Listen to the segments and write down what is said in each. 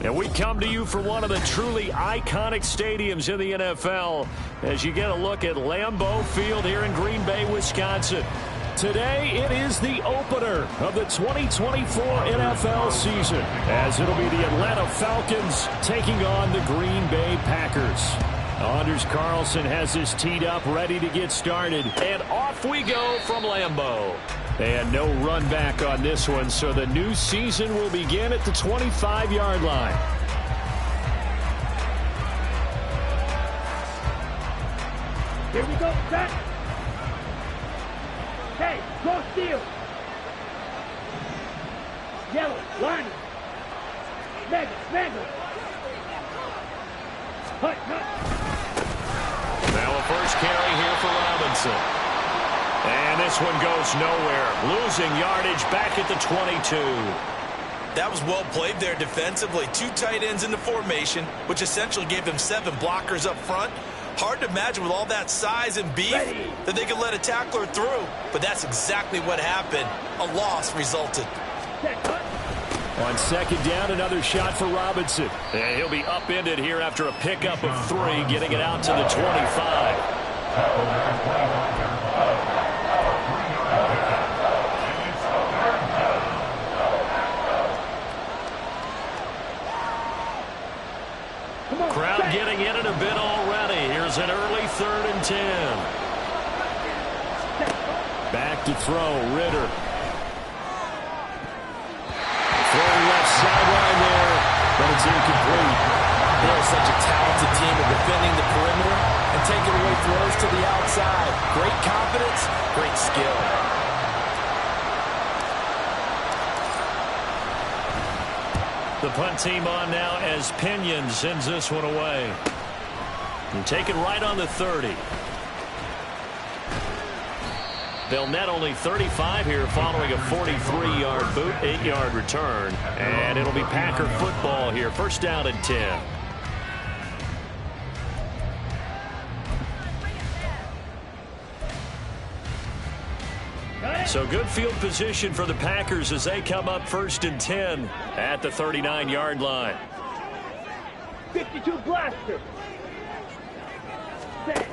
And we come to you from one of the truly iconic stadiums in the NFL as you get a look at Lambeau Field here in Green Bay, Wisconsin. Today, it is the opener of the 2024 NFL season, as it'll be the Atlanta Falcons taking on the Green Bay Packers. Anders Carlson has this teed up, ready to get started, and off we go from Lambeau. And no run back on this one, so the new season will begin at the 25-yard line. Here we go, set. Hey, go steal. Yellow, line. Mega. Hut. Now a first carry here for Robinson. And this one goes nowhere. Losing yardage back at the 22. That was well played there defensively. 2 tight ends in the formation, which essentially gave them 7 blockers up front. Hard to imagine with all that size and beef that they could let a tackler through. But that's exactly what happened. A loss resulted. On second down, another shot for Robinson. And he'll be upended here after a pickup of 3, getting it out to the 25. Crowd getting in it a bit already. Here's an early 3rd and 10. Back to throw, Ritter. Throw left sideline there, but it's incomplete. They're such a talented team at defending the perimeter and taking away throws to the outside. Great confidence, great skill. The punt team on now as Pinion sends this one away. And take it right on the 30. They'll net only 35 here following a 43-yard boot, 8-yard return. And it'll be Packer football here. First down and 10. So good field position for the Packers as they come up 1st and 10 at the 39-yard line. 52 blaster. Set.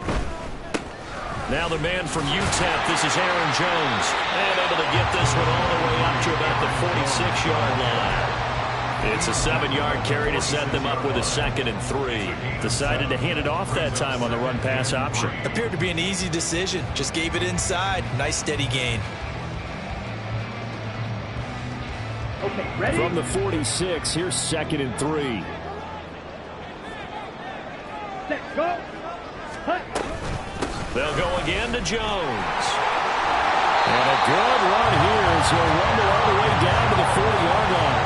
Now the man from UTEP, this is Aaron Jones. And able to get this one all the way up to about the 46-yard line. It's a 7-yard carry to set them up with a 2nd and 3. Decided to hand it off that time on the run-pass option. Appeared to be an easy decision. Just gave it inside. Nice steady gain. Okay, ready? From the 46, here's 2nd and 3. Set, go. Hut. They'll go again to Jones. And a good run here as he'll rumble all the way down to the 40-yard line.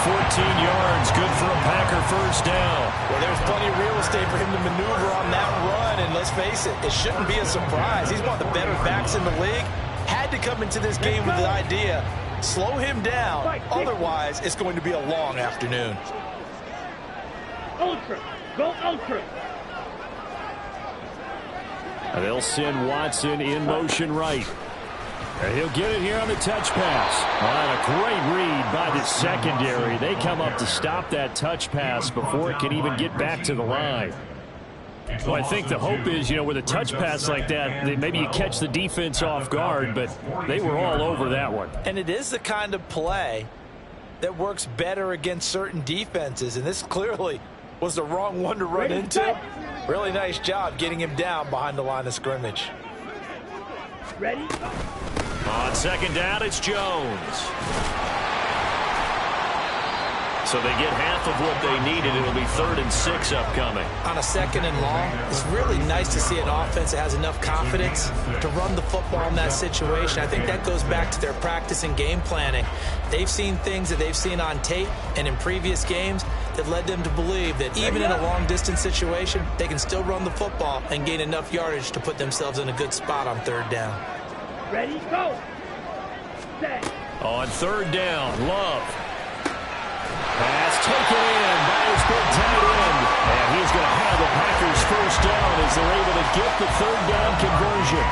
14 yards, good for a Packer first down. Well, there's plenty of real estate for him to maneuver on that run, and let's face it, it shouldn't be a surprise. He's one of the better backs in the league. Had to come into this game with the idea, slow him down, otherwise it's going to be a long afternoon. Ultra, go ultra. They'll send Watson in motion right. And he'll get it here on the touch pass. And a great read by the secondary. They come up to stop that touch pass before it can even get back to the line. Well, I think the hope is, with a touch pass like that, maybe you catch the defense off guard, but they were all over that one. And it is the kind of play that works better against certain defenses, and this clearly was the wrong one to run into. Really nice job getting him down behind the line of scrimmage. Ready? On second down, it's Jones. So they get half of what they needed. It'll be 3rd and 6 upcoming. On a 2nd and long, it's really nice to see an offense that has enough confidence to run the football in that situation. I think that goes back to their practice and game planning. They've seen things that they've seen on tape and in previous games that led them to believe that even in a long-distance situation, they can still run the football and gain enough yardage to put themselves in a good spot on 3rd down. Ready, go. Set. On 3rd down, Love. Pass taken in by his big tight end. And he's going to have the Packers first down as they're able to get the 3rd down conversion.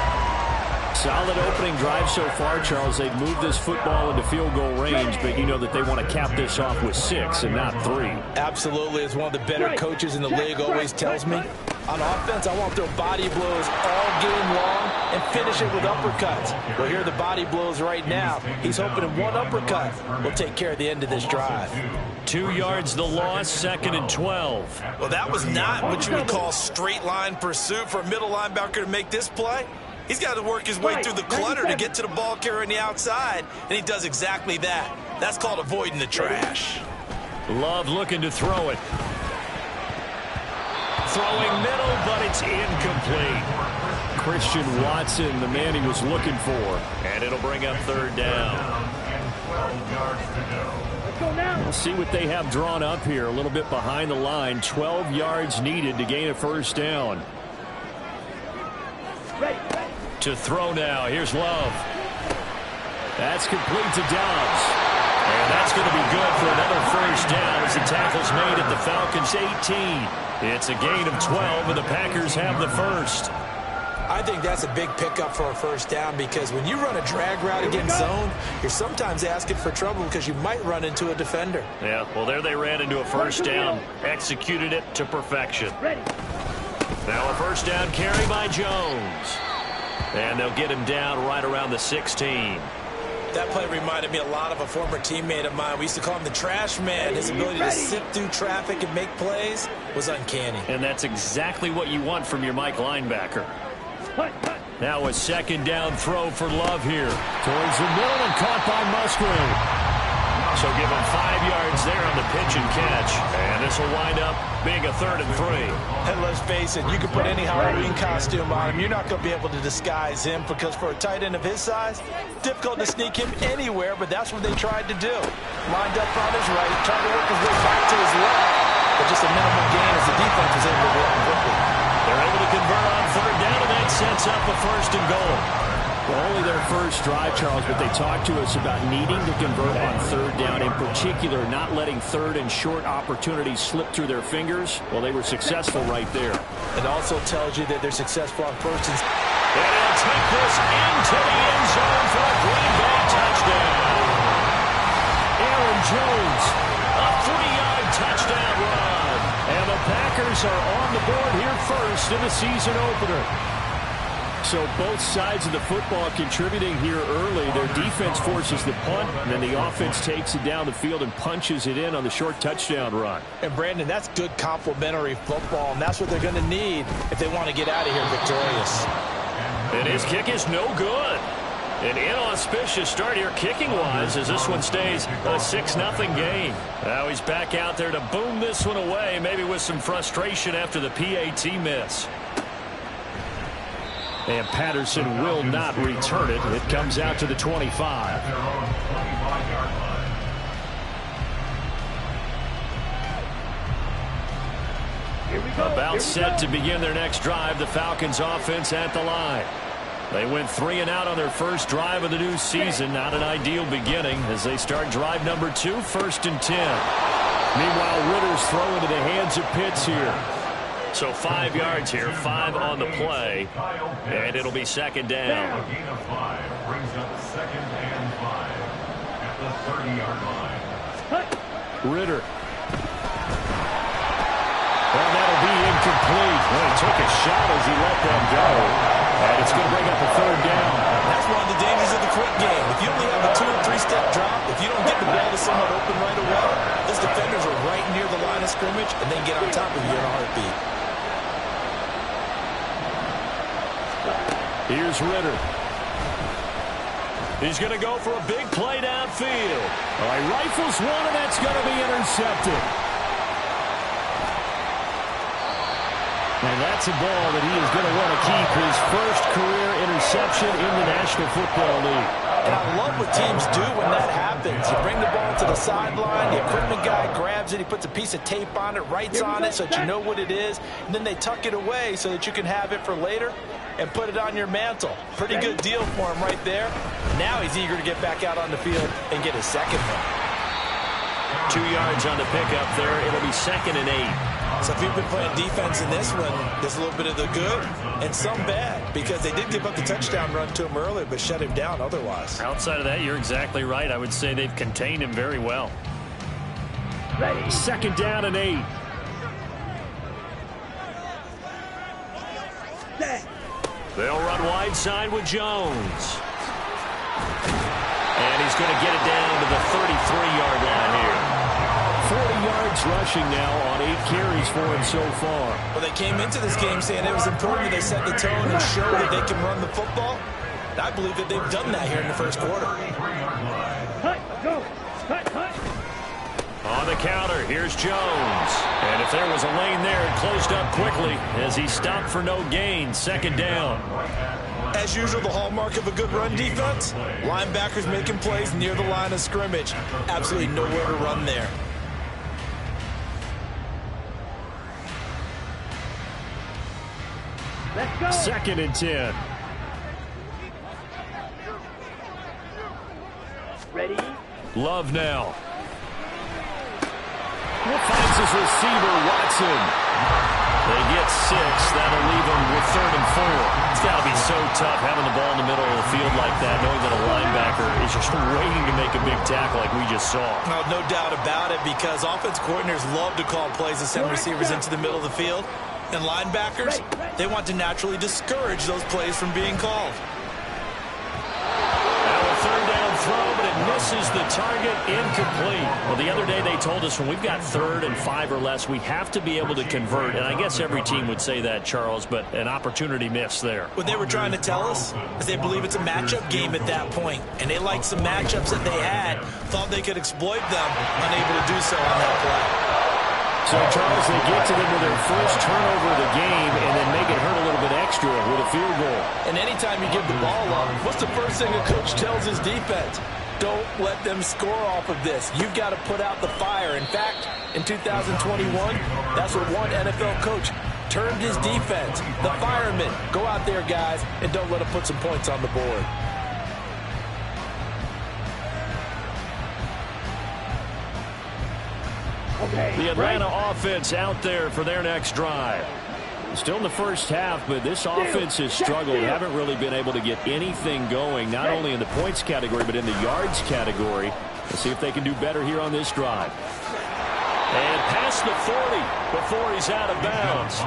Solid opening drive so far, Charles. They've moved this football into field goal range, but you know that they want to cap this off with 6 and not 3. Absolutely. As one of the better coaches in the league always tells me, on offense, I want to throw body blows all game long and finish it with uppercuts. Well, here are the body blows right now. He's hoping in one uppercut will take care of the end of this drive. 2 yards the loss, 2nd and 12. Well, that was not what you would call straight line pursuit for a middle linebacker to make this play. He's got to work his way through the clutter to get to the ball carrier on the outside, and he does exactly that. That's called avoiding the trash. Love looking to throw it. Throwing middle, but it's incomplete. Christian Watson, the man he was looking for. And it'll bring up 3rd down. We'll see what they have drawn up here. A little bit behind the line. 12 yards needed to gain a 1st down. To throw now. Here's Love. That's complete to Dobbs. And that's going to be good for another 1st down as the tackle's made at the Falcons' 18. It's a gain of 12, and the Packers have the 1st. I think that's a big pickup for a 1st down because when you run a drag route against zone, you're sometimes asking for trouble because you might run into a defender. Yeah, well, there they ran into a 1st down. Executed it to perfection. Now a 1st down carry by Jones. And they'll get him down right around the 16. That play reminded me a lot of a former teammate of mine. We used to call him the trash man. His ability to sit through traffic and make plays was uncanny. And that's exactly what you want from your Mike linebacker. Now a 2nd down throw for Love here. Towards the middle and caught by Musgrave. So give him 5 yards there on the pitch and catch. And this will wind up being a 3rd and 3. And let's face it, you can put any Halloween costume on him. You're not going to be able to disguise him because for a tight end of his size, difficult to sneak him anywhere, but that's what they tried to do. Lined up on his right, trying to work his way back to his left, but just a minimal gain as the defense was able to react quickly. They're able to convert on 3rd down, and that sets up a 1st and goal. Well, only their 1st drive, Charles, but they talked to us about needing to convert on 3rd down, in particular, not letting 3rd and short opportunities slip through their fingers. Well, they were successful right there. It also tells you that they're successful on 1st and... And he'll take this into the end zone for a Green Bay touchdown. Aaron Jones, a 3-yard touchdown run. And the Packers are on the board here first in the season opener. So both sides of the football contributing here early. Their defense forces the punt, and then the offense takes it down the field and punches it in on the short touchdown run. And, Brandon, that's good complementary football, and that's what they're going to need if they want to get out of here victorious. And his kick is no good. An inauspicious start here kicking-wise as this one stays a 6-0 game. Now he's back out there to boom this one away, maybe with some frustration after the PAT miss. And Patterson will not return it. It comes out to the 25. About set to begin their next drive. The Falcons offense at the line. They went 3 and out on their 1st drive of the new season. Not an ideal beginning as they start drive number 2, 1st and 10. Meanwhile, Ritter's throwing to the hands of Pitts here. So 5 yards here, 5 on the play, and it'll be 2nd down. A gain of 5 brings up 2nd and 5 at the 30-yard line. Ritter. Well, that'll be incomplete. Well, he took a shot as he let that go, and it's going to bring up a 3rd down. That's one of the dangers of the quick game. If you only have a 2- or 3-step drop, if you don't get the ball to someone open right away, those defenders are right near the line of scrimmage, and they get on top of you in a heartbeat. Here's Ritter. He's going to go for a big play downfield. All right, rifles one, and that's going to be intercepted. And that's a ball that he is going to want to keep, his 1st career interception in the National Football League. And I love what teams do when that happens. You bring the ball to the sideline, the equipment guy grabs it, he puts a piece of tape on it, writes on it so that you know what it is, and then they tuck it away so that you can have it for later and put it on your mantle. Pretty good deal for him right there. Now he's eager to get back out on the field and get his 2nd one. 2 yards on the pickup there. It'll be 2nd and 8. So if you've been playing defense in this one, there's a little bit of the good and some bad, because they did give up the touchdown run to him earlier, but shut him down otherwise. Outside of that, you're exactly right. I would say they've contained him very well. Ready. 2nd down and 8. Set. They'll run wide side with Jones. And he's going to get it down to the 33-yard line here. 40 yards rushing now on 8 carries for him so far. Well, they came into this game saying it was important that they set the tone and show that they can run the football. I believe that they've done that here in the first quarter. Hut, go. Hut, hut. On the counter, here's Jones. And if there was a lane there, it closed up quickly as he stopped for no gain. 2nd down. As usual, the hallmark of a good run defense, linebackers making plays near the line of scrimmage. Absolutely nowhere to run there. Let's go. 2nd and 10. Ready. Love now. Finds his receiver, Watson. They get 6. That'll leave them with 3rd and 4. It's got to be so tough having the ball in the middle of the field like that, knowing that a linebacker is just waiting to make a big tackle like we just saw. No doubt about it, because offense coordinators love to call plays and send receivers into the middle of the field. And linebackers, they want to naturally discourage those plays from being called. Now a 3rd down throw, but it misses the target, incomplete. Well, the other day they told us when we've got 3rd and 5 or less, we have to be able to convert. And I guess every team would say that, Charles, but an opportunity miss there. What they were trying to tell us is they believe it's a matchup game at that point. And they liked some matchups that they had, thought they could exploit them, unable to do so on that play. So, Charles, they get to them with their first turnover of the game and then make it hurt a little bit extra with a field goal. And anytime you give the ball up, what's the first thing a coach tells his defense? Don't let them score off of this. You've got to put out the fire. In fact, in 2021, that's what one NFL coach termed his defense. The firemen. Go out there, guys, and don't let them put some points on the board. The Atlanta offense out there for their next drive. Still in the first half, but this offense has struggled. Haven't really been able to get anything going, not only in the points category, but in the yards category. Let's see if they can do better here on this drive. And past the 40 before he's out of bounds.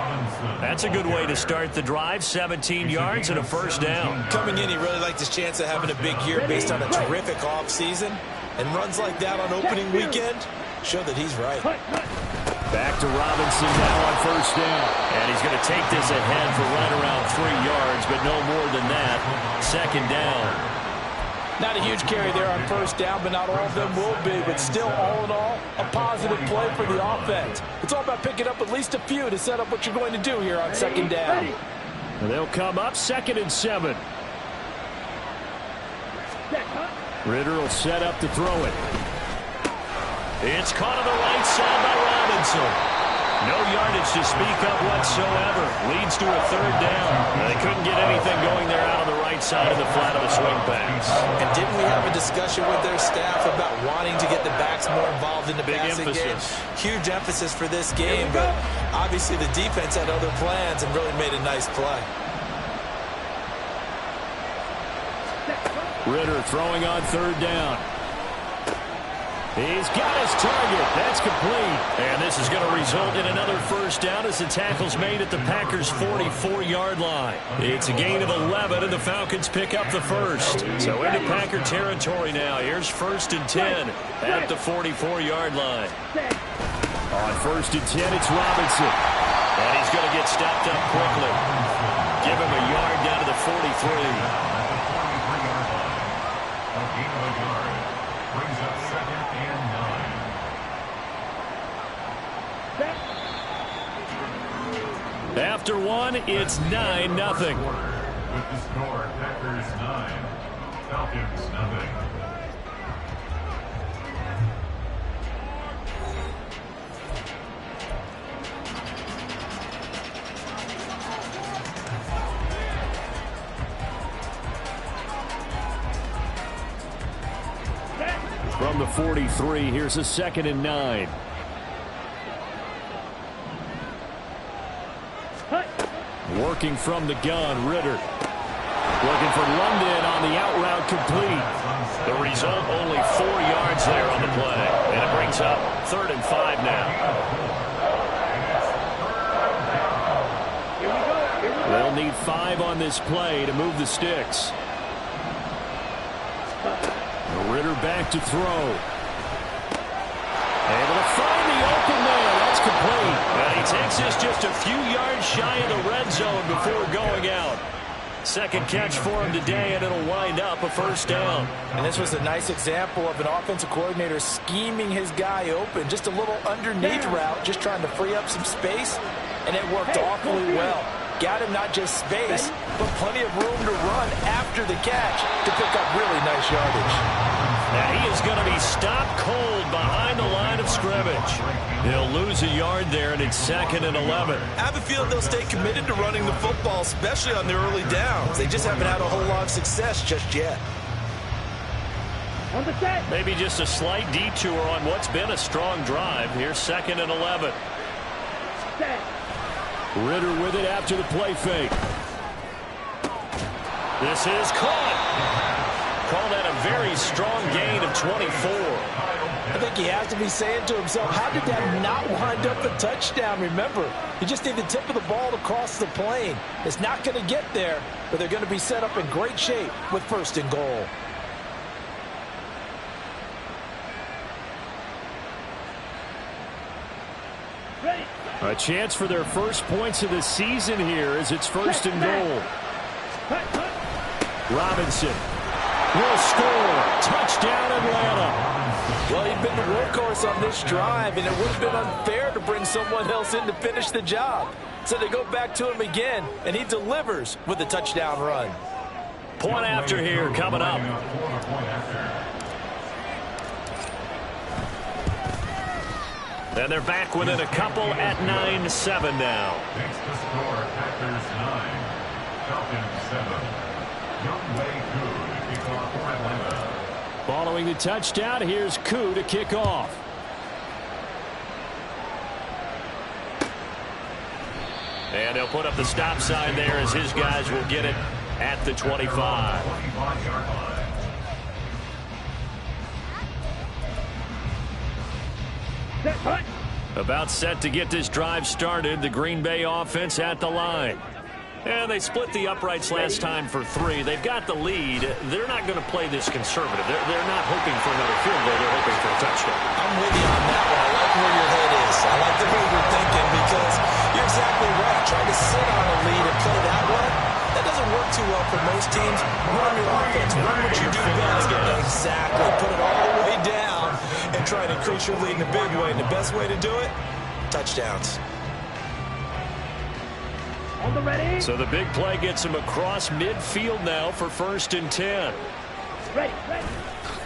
That's a good way to start the drive. 17 yards and a first down. Coming in, he really liked his chance of having a big year based on a terrific offseason. And runs like that on opening weekend show that he's right. Back to Robinson now on first down. And he's going to take this ahead for right around 3 yards, but no more than that. 2nd down. Not a huge carry there on first down, but not all of them will be. But still, all in all, a positive play for the offense. It's all about picking up at least a few to set up what you're going to do here on 2nd down. And they'll come up 2nd and 7. Ritter will set up to throw it. It's caught on the right side by Robinson. No yardage to speak of whatsoever. Leads to a 3rd down. They couldn't get anything going there out on the right side of the flat of the swing pass. And didn't we have a discussion with their staff about wanting to get the backs more involved in the passing game? Huge emphasis for this game, but obviously the defense had other plans and really made a nice play. Ritter throwing on 3rd down. He's got his target. That's complete. And this is going to result in another first down as the tackle's made at the Packers' 44-yard line. It's a gain of 11, and the Falcons pick up the first. So into Packer territory now. Here's 1st and 10 at the 44-yard line. On 1st and 10, it's Robinson. And he's going to get stopped up quickly. Give him a yard down to the 43. After one, it's 9-0. With the score, Packers 9, Falcons 0. From the 43, here's a 2nd and 9. Working from the gun, Ritter. Looking for London on the out route complete. The result, only 4 yards there on the play. And it brings up 3rd and 5 now. Here we go. They'll need 5 on this play to move the sticks. Ritter back to throw. Able to find the open man. That's complete. And he takes this just a few yards shy of the red zone before going out. Second catch for him today, and it'll wind up a 1st down. And this was a nice example of an offensive coordinator scheming his guy open. Just a little underneath route, just trying to free up some space, and it worked awfully well. Got him not just space, but plenty of room to run after the catch to pick up really nice yardage. Now he is going to be stopped cold behind the line of scrimmage. He'll lose a yard there, and it's 2nd and 11. I have a feeling they'll stay committed to running the football, especially on their early downs. They just haven't had a whole lot of success just yet. On the set. Maybe just a slight detour on what's been a strong drive. Here's 2nd and 11. Set. Ritter with it after the play fake. This is caught. Call that a very strong gain of 24. I think he has to be saying to himself, how did that not wind up a touchdown? Remember, you just need the tip of the ball to cross the plane. It's not going to get there, but they're going to be set up in great shape with 1st and goal. Ready. A chance for their first points of the season here as it's 1st and goal. Robinson will score. Touchdown, Atlanta. Well, he'd been the workhorse on this drive, and it would have been unfair to bring someone else in to finish the job. So they go back to him again, and he delivers with a touchdown run. Point after here coming up. And they're back within a couple at 9-7 now. Makes the score Packers 9, Falcons 7. Youngway Koo to kick off for Atlanta. Following the touchdown, here's Koo to kick off. And they'll put up the stop sign there as his guys will get it at the 25. 25-yard line. Set. Hut. About set to get this drive started. The Green Bay offense at the line. And they split the uprights last time for 3. They've got the lead. They're not going to play this conservative. They're not hoping for another field goal. They're hoping for a touchdown. I'm with you on that one. I like where your head is. I like the way you're thinking because you're exactly right. Trying to sit on a lead and play that way, that doesn't work too well for most teams. Run your offense. Run what you do best. Exactly. Put it all the way down and try to increase your lead in a big way. And the best way to do it, touchdowns. On the ready. So the big play gets him across midfield now for 1st and 10. Ready.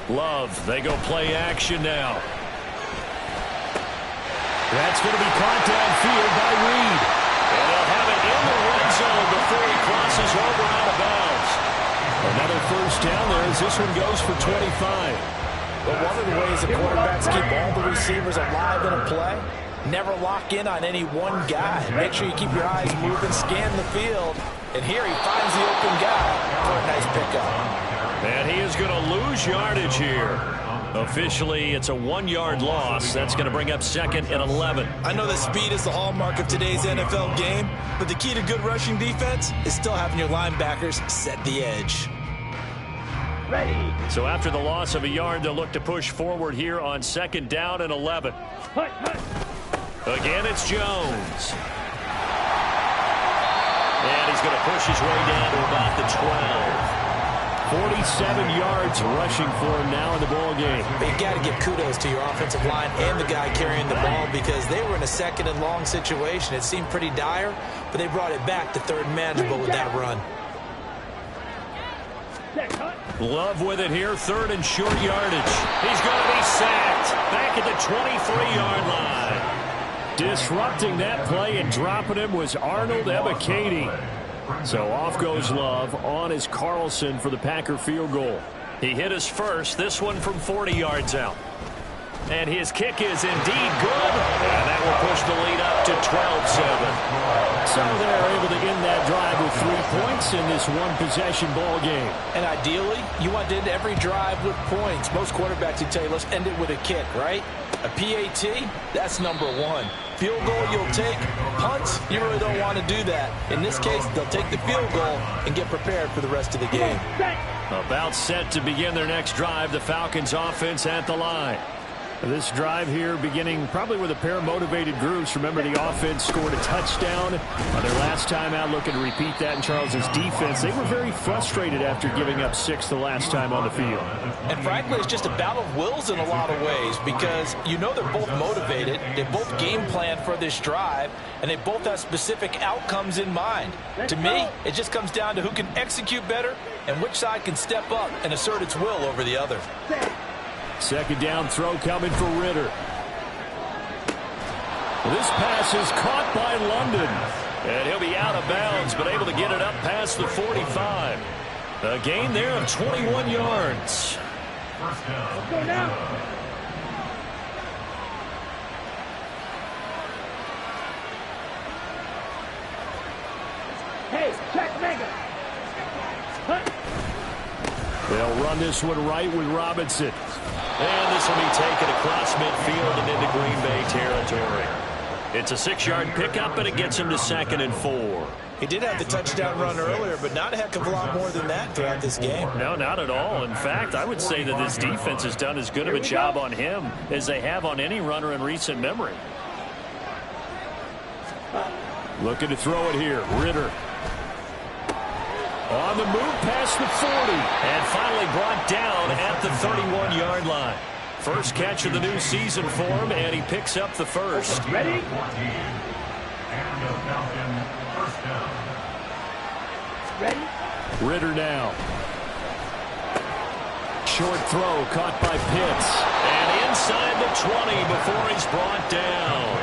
Love, they go play action now. That's going to be caught downfield by Reed. And they'll have it in the red zone before he crosses over out of bounds. Another 1st down there as this one goes for 25. But one of the ways the quarterbacks keep all the receivers alive in a play, never lock in on any one guy. Make sure you keep your eyes moving, scan the field, and here he finds the open guy for a nice pickup. And he is going to lose yardage here. Officially, it's a 1-yard loss. That's going to bring up 2nd and 11. I know that speed is the hallmark of today's NFL game, but the key to good rushing defense is still having your linebackers set the edge. Ready. So after the loss of a yard, they'll look to push forward here on 2nd down and 11. Hut. Again, it's Jones. And he's going to push his way down to about the 12. 47 yards rushing for him now in the ball game. But you got to give kudos to your offensive line and the guy carrying the ball because they were in a 2nd and long situation. It seemed pretty dire, but they brought it back to 3rd and manageable with that run. Love with it here, 3rd and short yardage. He's going to be sacked back at the 23-yard line. Disrupting that play and dropping him was Arnold Ebiketie. So off goes Love. On is Carlson for the Packer field goal. He hit his first, this one from 40 yards out. And his kick is indeed good. And that will push the lead up to 12-7. So they're able to end that drive with 3 points in this one-possession ball game. And ideally, you want to end every drive with points. Most quarterbacks would tell you, let's end it with a kick, right? A PAT, that's number one. Field goal you'll take. Punts, you really don't want to do that. In this case, they'll take the field goal and get prepared for the rest of the game. About set to begin their next drive, the Falcons offense at the line. This drive here beginning probably with a pair of motivated groups. Remember, the offense scored a touchdown on their last time out, looking to repeat that in Charles's defense. They were very frustrated after giving up 6 the last time on the field. And frankly, it's just a battle of wills in a lot of ways because you know they're both motivated. They both game plan for this drive, and they both have specific outcomes in mind. To me, it just comes down to who can execute better and which side can step up and assert its will over the other. Second down throw coming for Ritter. This pass is caught by London. And he'll be out of bounds, but able to get it up past the 45. A gain there of 21 yards. Let's go now. Hey, check mega. They'll run this one right with Robinson. And this will be taken across midfield and into Green Bay territory. It's a 6-yard pickup, and it gets him to 2nd and 4. He did have the touchdown run earlier, but not a heck of a lot more than that throughout this game. No, not at all. In fact, I would say that this defense has done as good of a job on him as they have on any runner in recent memory. Looking to throw it here. Ritter. On the move past the 40. And finally brought down at the 31-yard line. First catch of the new season for him, and he picks up the first. Ready? And the Falcon first down. Ready? Ritter now. Short throw caught by Pitts. And inside the 20 before he's brought down.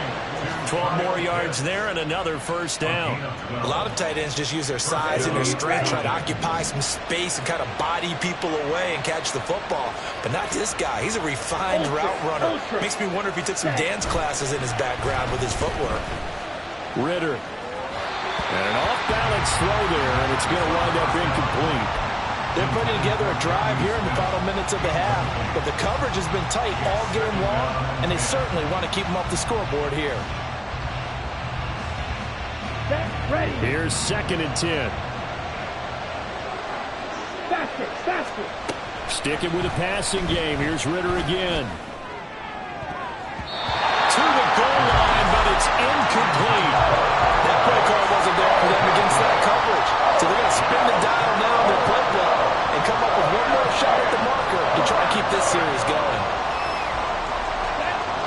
12 more yards there and another first down. A lot of tight ends just use their size and their strength, try to occupy some space and kind of body people away and catch the football. But not this guy. He's a refined route runner. Makes me wonder if he took some dance classes in his background with his footwork. Ritter. And an off-balance throw there, and it's going to wind up incomplete. They're putting together a drive here in the final minutes of the half, but the coverage has been tight all game long, and they certainly want to keep them off the scoreboard here. Ready. Here's 2nd and 10. Faster, faster. Sticking with a passing game. Here's Ritter again. To the goal line, but it's incomplete. That play call wasn't there for them against that coverage. So they're going to spin the dial now on their playbook and come up with one more shot at the marker to try to keep this series going.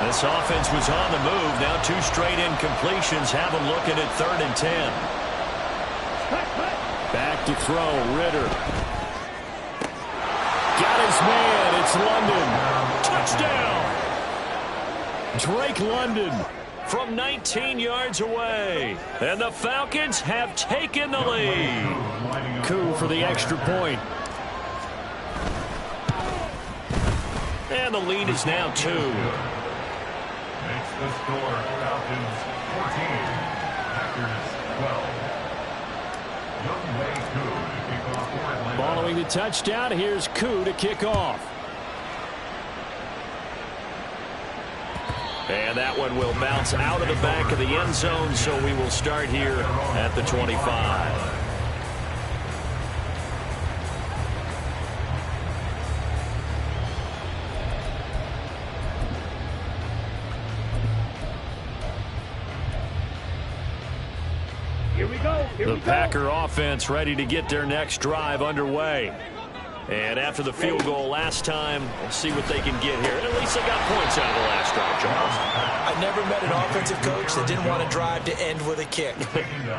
This offense was on the move. Now 2 straight incompletions have them looking at 3rd and 10. Back to throw. Ritter. Got his man. It's London. Touchdown. Drake London from 19 yards away. And the Falcons have taken the lead. Coup for the extra point. And the lead is now 2. Makes the score Falcons 14, Packers 12. Young Wei Koo to kick off for Atlanta. Following the touchdown, here's Koo to kick off. And that one will bounce out of the back of the end zone, so we will start here at the 25. The Packer offense ready to get their next drive underway. And after the field goal last time, we'll see what they can get here. At least they got points out of the last drive, Charles. I never met an offensive coach that didn't want to drive to end with a kick.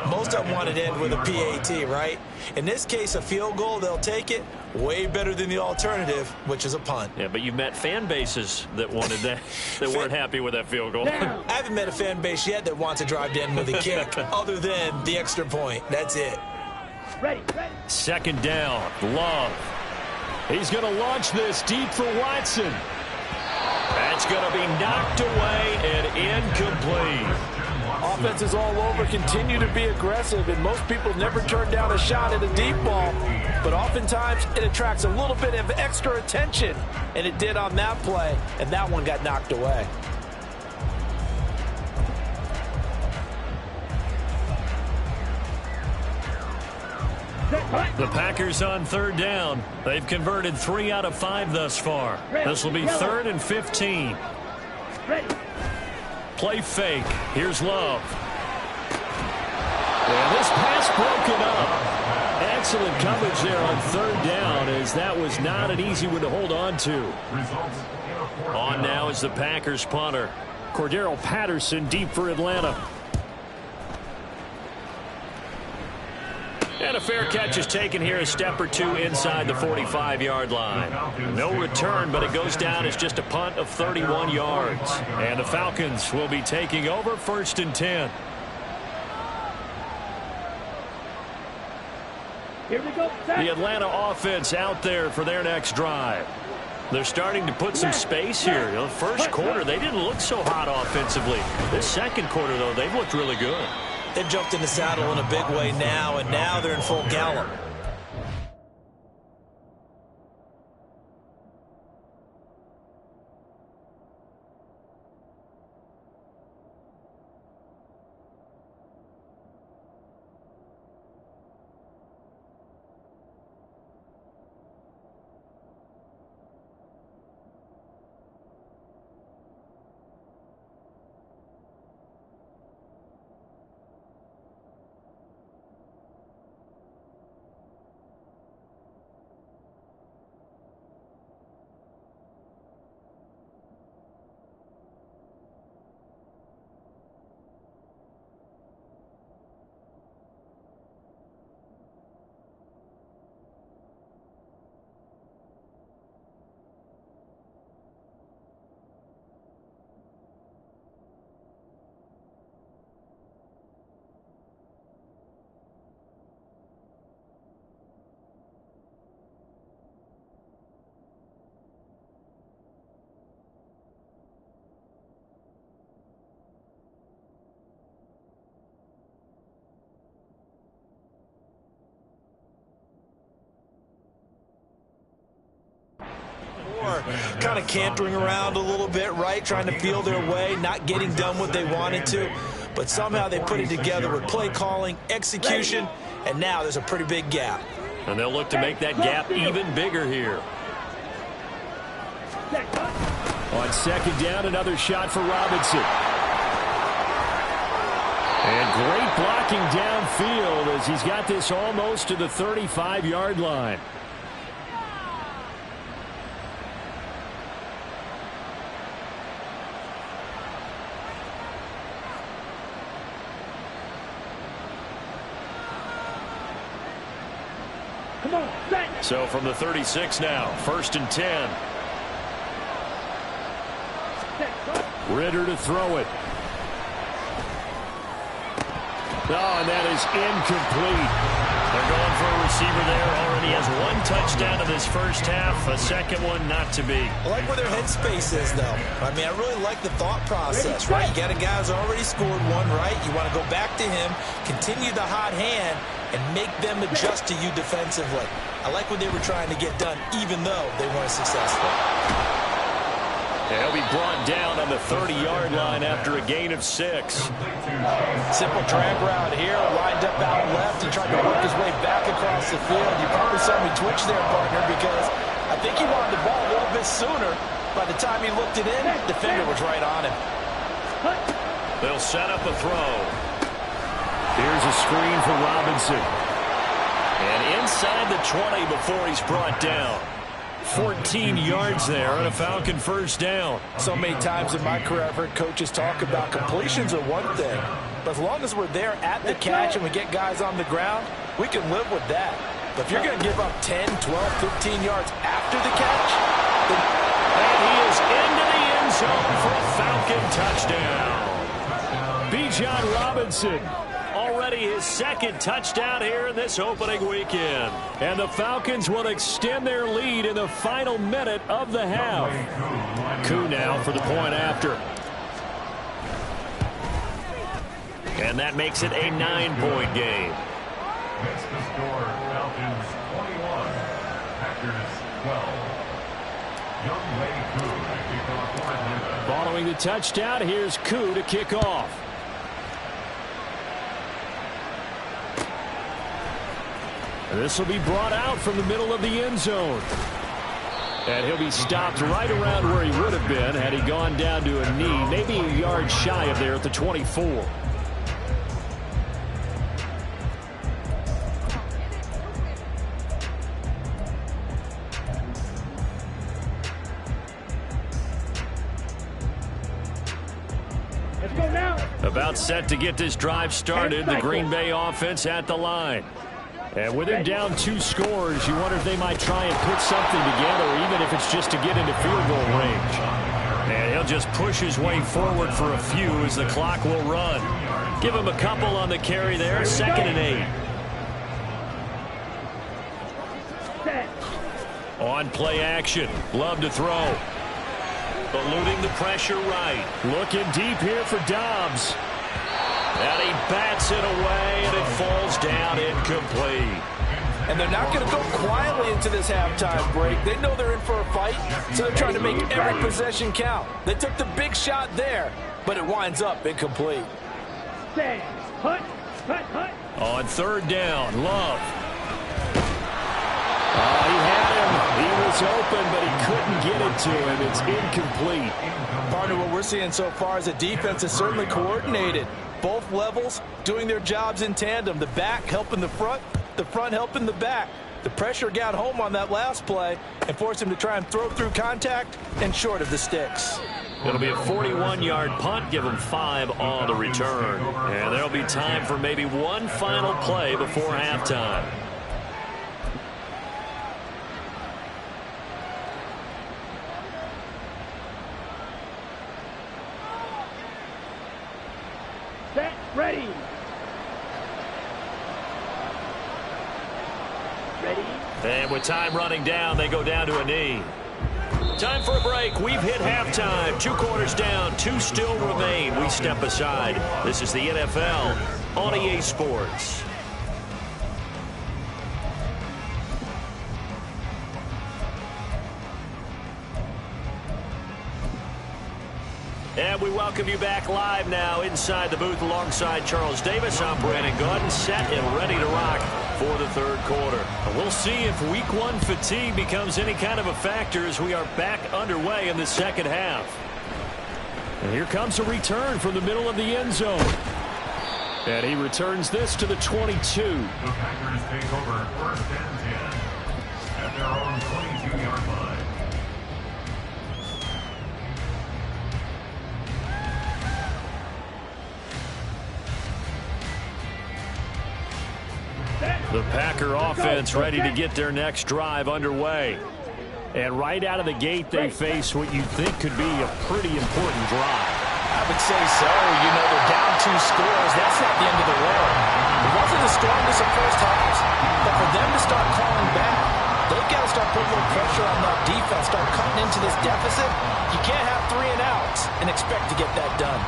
Most of them wanted to end with a PAT, right? In this case, a field goal, they'll take it. Way better than the alternative, which is a punt. Yeah, but you've met fan bases that wanted that, that weren't happy with that field goal. I haven't met a fan base yet that wants to drive to end with a kick, other than the extra point. That's it. Ready. 2nd down. Love. He's going to launch this deep for Watson. That's going to be knocked away and incomplete. offenses all over continue to be aggressive, and most people never turn down a shot at a deep ball. But oftentimes, it attracts a little bit of extra attention, and it did on that play, and that one got knocked away. The Packers on third down. They've converted 3 out of 5 thus far. This will be 3rd and 15. Play fake. Here's Love. And this pass broken up. Excellent coverage there on third down, as that was not an easy one to hold on to. On now is the Packers punter. Cordero Patterson deep for Atlanta. And a fair catch is taken here, a step or two inside the 45-yard line. No return, but it goes down as just a punt of 31 yards. And the Falcons will be taking over 1st and 10. Here we go. The Atlanta offense out there for their next drive. They're starting to put some space here. The first quarter, they didn't look so hot offensively. This second quarter, though, they've looked really good. They've jumped in the saddle in a big way now, and now they're in full gallop. Kind of cantering around a little bit, right? Trying to feel their way, not getting done what they wanted to. But somehow they put it together with play calling, execution, and now there's a pretty big gap. And they'll look to make that gap even bigger here. On 2nd down, another shot for Robinson. And great blocking downfield as he's got this almost to the 35-yard line. So from the 36 now, 1st and 10. Ritter to throw it. Oh, and that is incomplete. They're going for a receiver there. Already has 1 touchdown in this first half. A second one not to be. I like where their headspace is, though. I mean, I really like the thought process, right? You got a guy who's already scored 1, right? You want to go back to him, continue the hot hand, and make them adjust to you defensively. I like what they were trying to get done, even though they weren't successful. He'll be brought down on the 30-yard line after a gain of 6. Simple drag route here, lined up out left and tried to work his way back across the field. You probably saw me twitch there, partner, because I think he wanted the ball a little bit sooner. By the time he looked it in, the defender was right on him. They'll set up a throw. Here's a screen for Robinson. And inside the 20 before he's brought down. 14 yards there on a Falcon first down. So many times in my career I've heard coaches talk about completions are one thing, but as long as we're there at the catch and we get guys on the ground, we can live with that. But if you're going to give up 10, 12, 15 yards after the catch, then... And he is into the end zone for a Falcon touchdown. Bijan Robinson. Already his 2nd touchdown here in this opening weekend. And the Falcons will extend their lead in the final minute of the half. Koo now for the point after. And that makes it a 9-point game. Makes the score Falcons 21, Packers 12. Young Wei Koo to kick off for Atlanta. Following the touchdown, here's Koo to kick off. This will be brought out from the middle of the end zone. And he'll be stopped right around where he would have been had he gone down to a knee, maybe a yard shy of there at the 24. Let's go now. About set to get this drive started, the Green Bay offense at the line. And with him down 2 scores, you wonder if they might try and put something together, even if it's just to get into field goal range. And he'll just push his way forward for a few as the clock will run. Give him a couple on the carry there, 2nd and 8. Set. On play action, Love to throw. Eluding the pressure right. Looking deep here for Dobbs. And he bats it away, and it falls down incomplete. And they're not going to go quietly into this halftime break. They know they're in for a fight, so they're trying to make every possession count. They took the big shot there, but it winds up incomplete. Set. Hunt. Hunt. Hunt. On 3rd down, Love. Oh, he had him. He was open, but he couldn't get it to him. It's incomplete. Partner, what we're seeing so far is the defense is certainly coordinated. Both levels doing their jobs in tandem. The back helping the front helping the back. The pressure got home on that last play and forced him to try and throw through contact and short of the sticks. It'll be a 41-yard punt, give him 5 on the return. And there'll be time for maybe one final play before halftime. Set. Ready. Ready. And with time running down, they go down to a knee. Time for a break. We've hit halftime. 2 quarters down, 2 still remain. We step aside. This is the NFL on EA Sports. And we welcome you back live now inside the booth alongside Charles Davis. I'm Brandon Gaudin, set and ready to rock for the 3rd quarter. And we'll see if week 1 fatigue becomes any kind of a factor as we are back underway in the 2nd half. And here comes a return from the middle of the end zone. And he returns this to the 22. The Packers take over 1st and 10 at their own 22-yard line. The Packer offense ready to get their next drive underway. And right out of the gate, they face what you think could be a pretty important drive. I would say so. You know, they're down 2 scores. That's not the end of the world. It wasn't the strongest of first halves, but for them to start calling back, they've got to start putting a little pressure on that defense, start cutting into this deficit. You can't have 3 and outs and expect to get that done.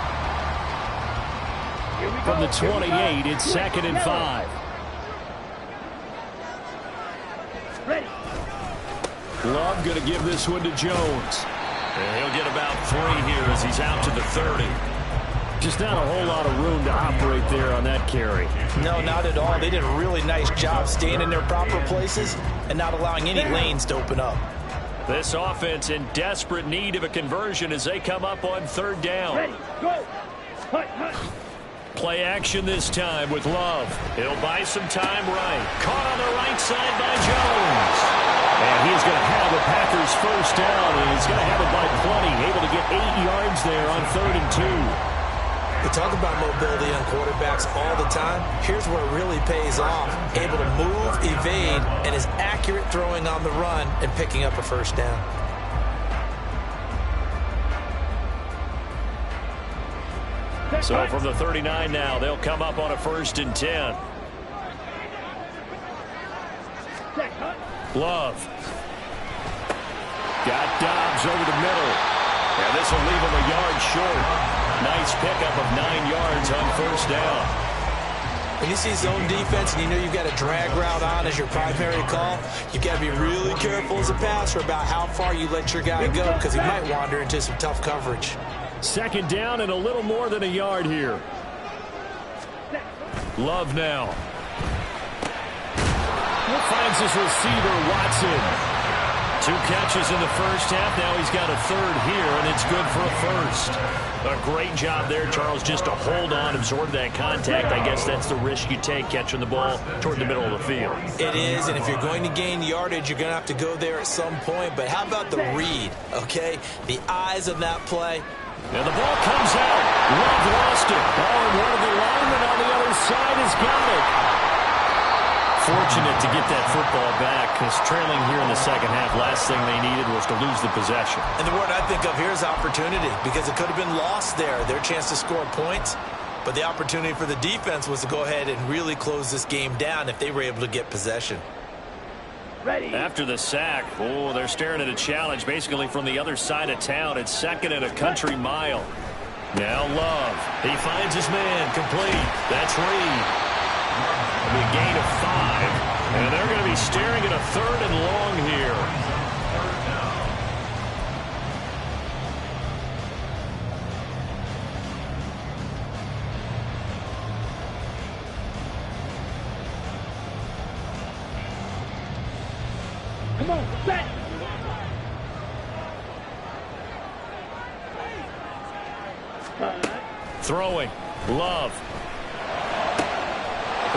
From the 28, it's 2nd and 5. Ready. Love going to give this one to Jones. And he'll get about 3 here as he's out to the 30. Just not a whole lot of room to operate there on that carry. No, not at all. They did a really nice job staying in their proper places and not allowing any lanes to open up. This offense in desperate need of a conversion as they come up on 3rd down. Ready. Go. Hunt. Hunt. Play action this time with Love. He'll buy some time right. Caught on the right side by Jones. And he's going to have the Packers 1st down, and he's going to have it by plenty. Able to get 8 yards there on 3rd and 2. We talk about mobility on quarterbacks all the time. Here's where it really pays off. Able to move, evade, and is accurate throwing on the run and picking up a 1st down. So from the 39 now, they'll come up on a 1st and 10. Love. Got Dobbs over the middle. And this will leave him a yard short. Nice pickup of 9 yards on first down. When you see zone defense and you know you've got a drag route on as your primary call, you've got to be really careful as a passer about how far you let your guy go because he might wander into some tough coverage. Second down and a little more than a yard here. Love now. Finds his receiver, Watson. 2 catches in the first half. Now he's got a third here, and it's good for a first. A great job there, Charles, just to hold on, absorb that contact. I guess that's the risk you take, catching the ball toward the middle of the field. It is, and if you're going to gain yardage, you're going to have to go there at some point. But how about the read, okay? The eyes of that play. And the ball comes out. Love lost it. Oh, and one of the linemen on the other side has got it. Fortunate to get that football back, because trailing here in the second half, last thing they needed was to lose the possession. And the word I think of here is opportunity, because it could have been lost there, their chance to score points. But the opportunity for the defense was to go ahead and really close this game down if they were able to get possession. Ready. After the sack, oh, they're staring at a challenge basically from the other side of town. It's second and a country mile. Now Love. He finds his man, complete. That's Reed. A gain of 5. And they're going to be staring at a third and long here. Come on, set. Throwing. Love.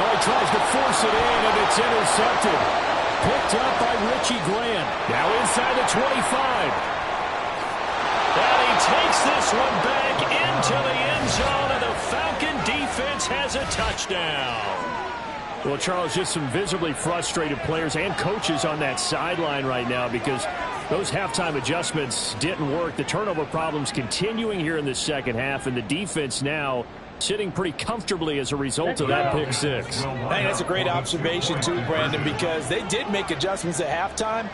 Oh, he tries to force it in, and it's intercepted. Picked up by Richie Grant. Now inside the 25. And he takes this one back into the end zone, and the Falcon defense has a touchdown. Well, Charles, just some visibly frustrated players and coaches on that sideline right now because those halftime adjustments didn't work. The turnover problems continuing here in the second half, and the defense now sitting pretty comfortably as a result of that pick six. I think that's a great observation too, Brandon, because they did make adjustments at halftime.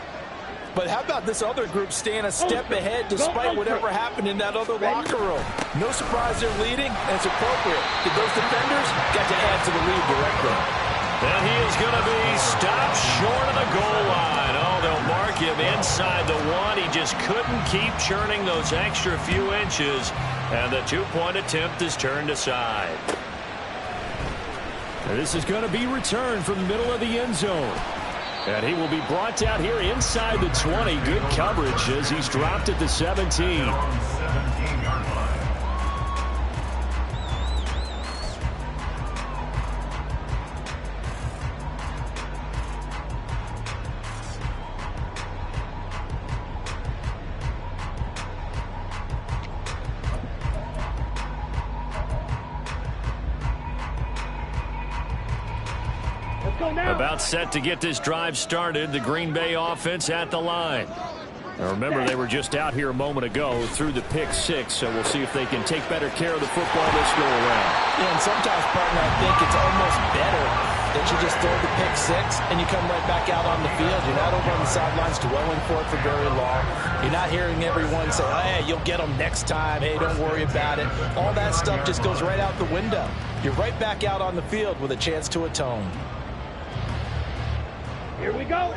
But how about this other group staying a step ahead despite whatever happened in that other locker room? No surprise they're leading, and it's appropriate. Those defenders got to add to the lead directly. And he is going to be stopped short of the goal line. Oh, they'll mark him inside the 1. He just couldn't keep churning those extra few inches. And the 2-point attempt is turned aside. And this is going to be returned from the middle of the end zone. And he will be brought down here inside the 20. Good coverage as he's dropped at the 17. About set to get this drive started. The Green Bay offense at the line. Now remember, they were just out here a moment ago through the pick six, so we'll see if they can take better care of the football this go around. Yeah, and sometimes, partner, I think it's almost better that you just throw the pick six and you come right back out on the field. You're not over on the sidelines dwelling for it for very long. You're not hearing everyone say, oh, hey, you'll get them next time. Hey, don't worry about it. All that stuff just goes right out the window. You're right back out on the field with a chance to atone. Here we go.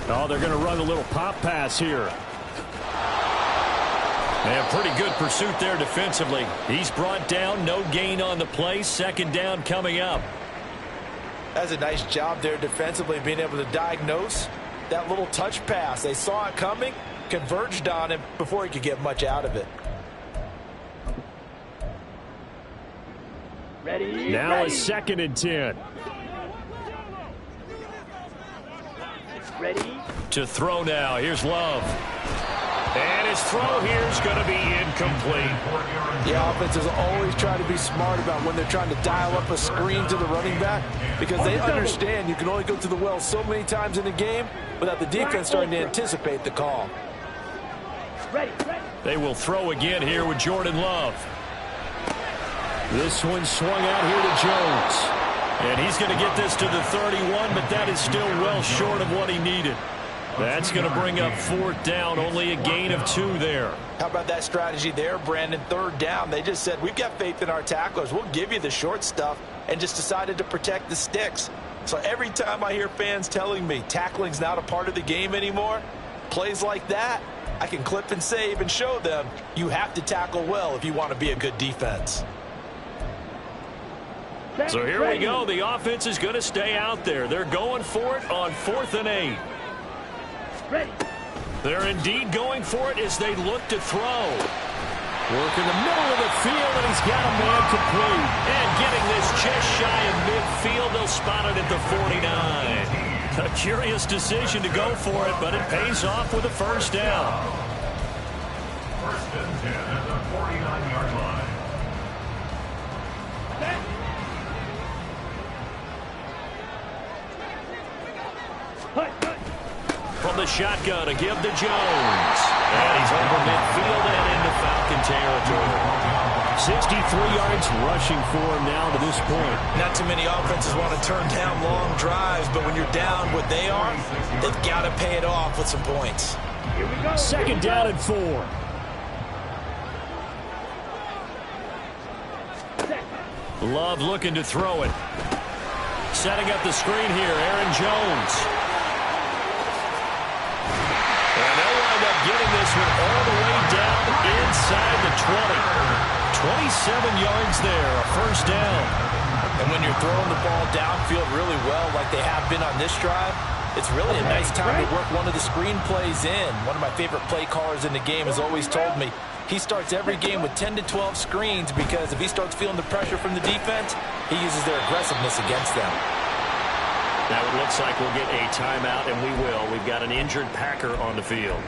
Oh, they're going to run a little pop pass here. And pretty good pursuit there defensively. He's brought down, no gain on the play. Second down coming up. That's a nice job there defensively, being able to diagnose that little touch pass. They saw it coming, converged on him before he could get much out of it. Ready. Now a 2nd and 10. Ready. To throw now. Here's Love. And his throw here is going to be incomplete. The offense is always trying to be smart about when they're trying to dial up a screen to the running back because they understand you can only go to the well so many times in a game without the defense starting to anticipate the call. Ready. They will throw again here with Jordan Love. This one swung out here to Jones. And he's going to get this to the 31, but that is still well short of what he needed. That's going to bring up 4th down, only a gain of 2 there. How about that strategy there, Brandon? 3rd down, they just said, we've got faith in our tacklers. We'll give you the short stuff, and just decided to protect the sticks. So every time I hear fans telling me tackling's not a part of the game anymore, plays like that, I can clip and save and show them you have to tackle well if you want to be a good defense. So here we go. The offense is going to stay out there. They're going for it on 4th and 8. Ready. They're indeed going for it as they look to throw. Work in the middle of the field, and he's got a man complete. And getting this just shy of midfield, they'll spot it at the 49. A curious decision to go for it, but it pays off with a 1st down. 1st and 10 at the 49-yard line. From the shotgun, a give to Jones. And he's over midfield and into Falcon territory. 63 yards rushing for him now to this point. Not too many offenses want to turn down long drives, but when you're down what they are, they've got to pay it off with some points. Here we go. 2nd down and 4. Love looking to throw it. Setting up the screen here, Aaron Jones. And they'll wind up getting this one all the way down inside the 20. 27 yards there, a 1st down. And when you're throwing the ball downfield really well like they have been on this drive, it's really a nice time to work one of the screen plays in. One of my favorite play callers in the game has always told me he starts every game with 10 to 12 screens because if he starts feeling the pressure from the defense, he uses their aggressiveness against them. Now it looks like we'll get a timeout, and we will. We've got an injured Packer on the field.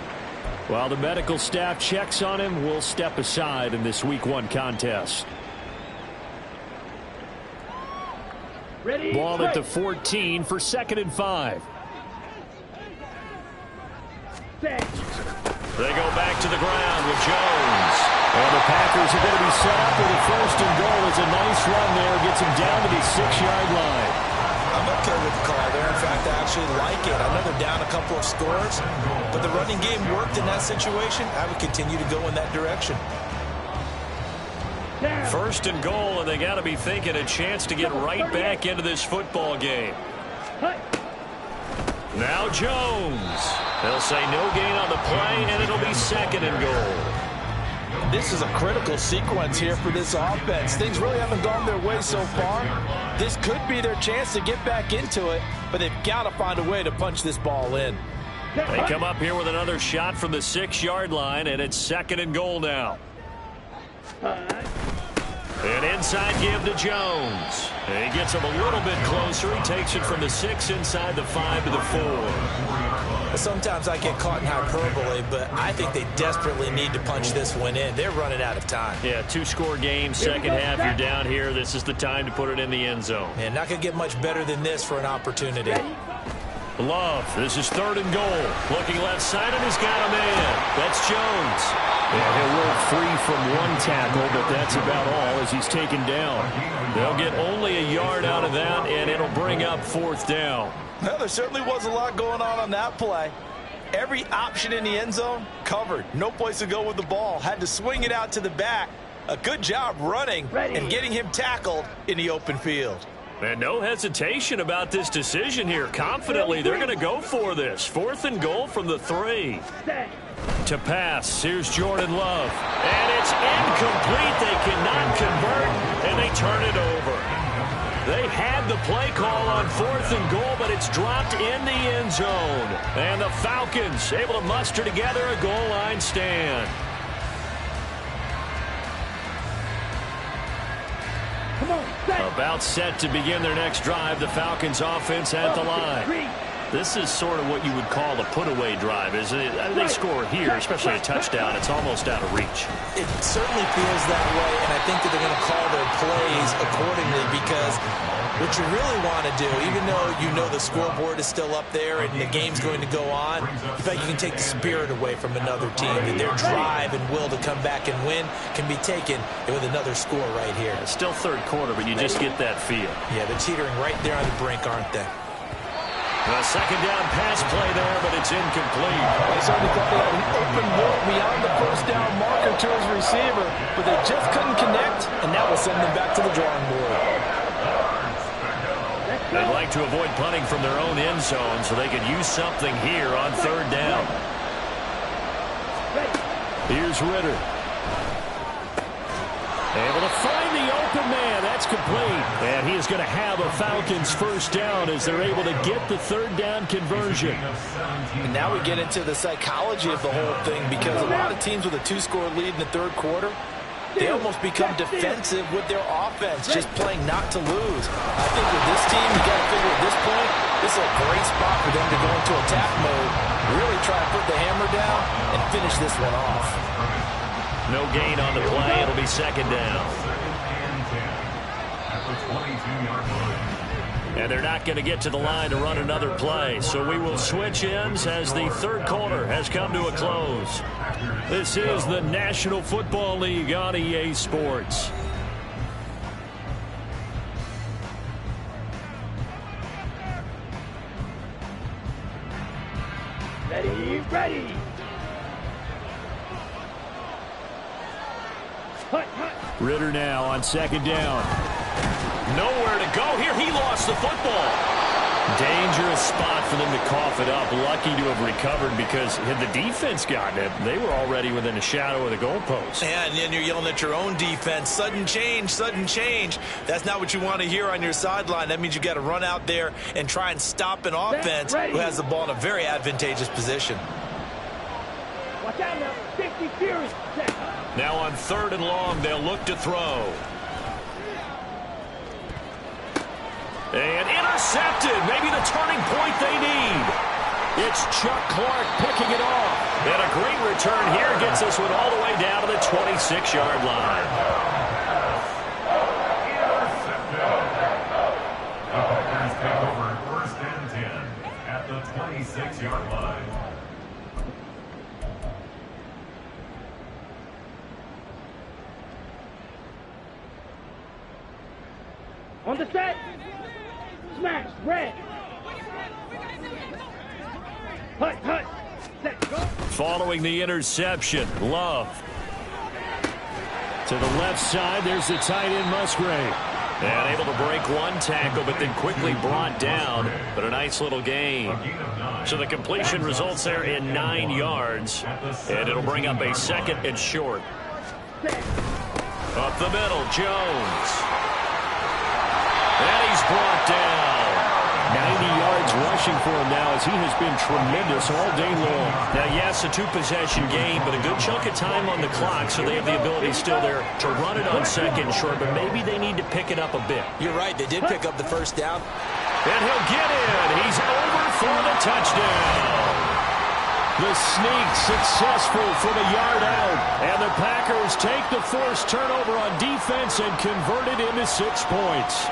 While the medical staff checks on him, we'll step aside in this Week 1 contest. Ready. Ball at the 14 for 2nd and 5. Set. They go back to the ground with Jones. And the Packers are going to be set up with a 1st and goal. It's a nice run there. Gets him down to the 6-yard line. I'm okay with the call there. In fact, I actually like it. I know they're down a couple of scores, but the running game worked in that situation. I would continue to go in that direction. 1st and goal, and they got to be thinking a chance to get right back into this football game. Now Jones. They'll say no gain on the play, and it'll be 2nd and goal. This is a critical sequence here for this offense. Things really haven't gone their way so far. This could be their chance to get back into it, but they've got to find a way to punch this ball in. They come up here with another shot from the 6-yard line, and it's 2nd and goal now. An inside give to Jones. And he gets him a little bit closer. He takes it from the 6 inside the 5 to the 4. Sometimes I get caught in hyperbole, but I think they desperately need to punch this one in. They're running out of time. Yeah, 2-score game, second half, you're down here. This is the time to put it in the end zone. And not going to get much better than this for an opportunity. Love, this is 3rd and goal. Looking left side, and he's got a man. That's Jones. Yeah, he'll work free from one tackle, but that's about all as he's taken down. They'll get only a yard out of that, and it'll bring up 4th down. Well, there certainly was a lot going on that play. Every option in the end zone covered. No place to go with the ball. Had to swing it out to the back. A good job running and getting him tackled in the open field. And no hesitation about this decision here. Confidently, they're going to go for this. 4th and goal from the 3. To pass, here's Jordan Love. And it's incomplete. They cannot convert, and they turn it over. They had the play call on 4th and goal, but it's dropped in the end zone. And the Falcons able to muster together a goal line stand. Come on, set. About set to begin their next drive. The Falcons offense at the line. This is sort of what you would call a put-away drive, isn't it? They score here, especially a touchdown. It's almost out of reach. It certainly feels that way, and I think that they're going to call their plays accordingly, because what you really want to do, even though you know the scoreboard is still up there and the game's going to go on, in fact, you can take the spirit away from another team, that their drive and will to come back and win can be taken with another score right here. It's still third quarter, but you just get that feel. Yeah, they're teetering right there on the brink, aren't they? A second down pass play there, but it's incomplete. They certainly thought they had an open look beyond the first down marker to his receiver, but they just couldn't connect, and that will send them back to the drawing board. They'd like to avoid punting from their own end zone so they could use something here on third down. Here's Ritter. Able to find the open man. That's complete. And he is going to have a Falcons first down as they're able to get the third down conversion. And now we get into the psychology of the whole thing, because a lot of teams with a 2-score lead in the third quarter, they almost become defensive with their offense, just playing not to lose. I think with this team, you got to figure at this point, this is a great spot for them to go into attack mode, really try to put the hammer down and finish this one off. No gain on the play. It'll be second down. And they're not going to get to the line to run another play. So we will switch ends as the third quarter has come to a close. This is the National Football League on EA Sports. Ready, ready. Ritter now on second down. Nowhere to go here. He lost the football. Dangerous spot for them to cough it up. Lucky to have recovered, because had the defense gotten it, they were already within a shadow of the goalpost. Yeah, and then you're yelling at your own defense. Sudden change, sudden change. That's not what you want to hear on your sideline. That means you got to run out there and try and stop an offense who has the ball in a very advantageous position. Watch out now. 60 series. Now on third and long, they'll look to throw. And intercepted. Maybe the turning point they need. It's Chuck Clark picking it off. And a great return here gets this one all the way down to the 26-yard line. The Packers take over first and 10 at the 26-yard line. On the set. Smash. Red. Hut. Set. Go. Following the interception, Love. To the left side, there's the tight end, Musgrave. And able to break one tackle, but then quickly brought down. But a nice little gain. So the completion results there in 9 yards. And it'll bring up a second and short. Up the middle, Jones. And he's brought down. 90 yards rushing for him now, as he has been tremendous all day long. Now, yes, a 2-possession game, but a good chunk of time on the clock, so they have the ability still there to run it on second and short, but maybe they need to pick it up a bit. You're right. They did pick up the first down. And he'll get in. He's over for the touchdown. The sneak successful from a yard out. And the Packers take the forced turnover on defense and convert it into 6 points.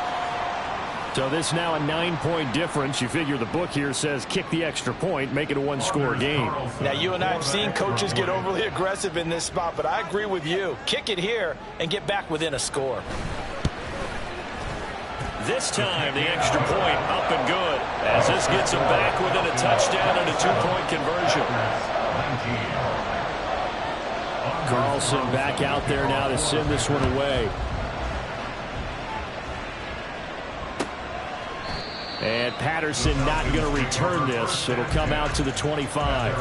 So this now a 9-point difference. You figure the book here says kick the extra point, make it a 1-score game. Now, you and I have seen coaches get overly aggressive in this spot, but I agree with you. Kick it here and get back within a score. This time, the extra point up and good, as this gets them back within a touchdown and a 2-point conversion. Carlson back out there now to send this one away. And Patterson not going to return this. It'll come out to the 25.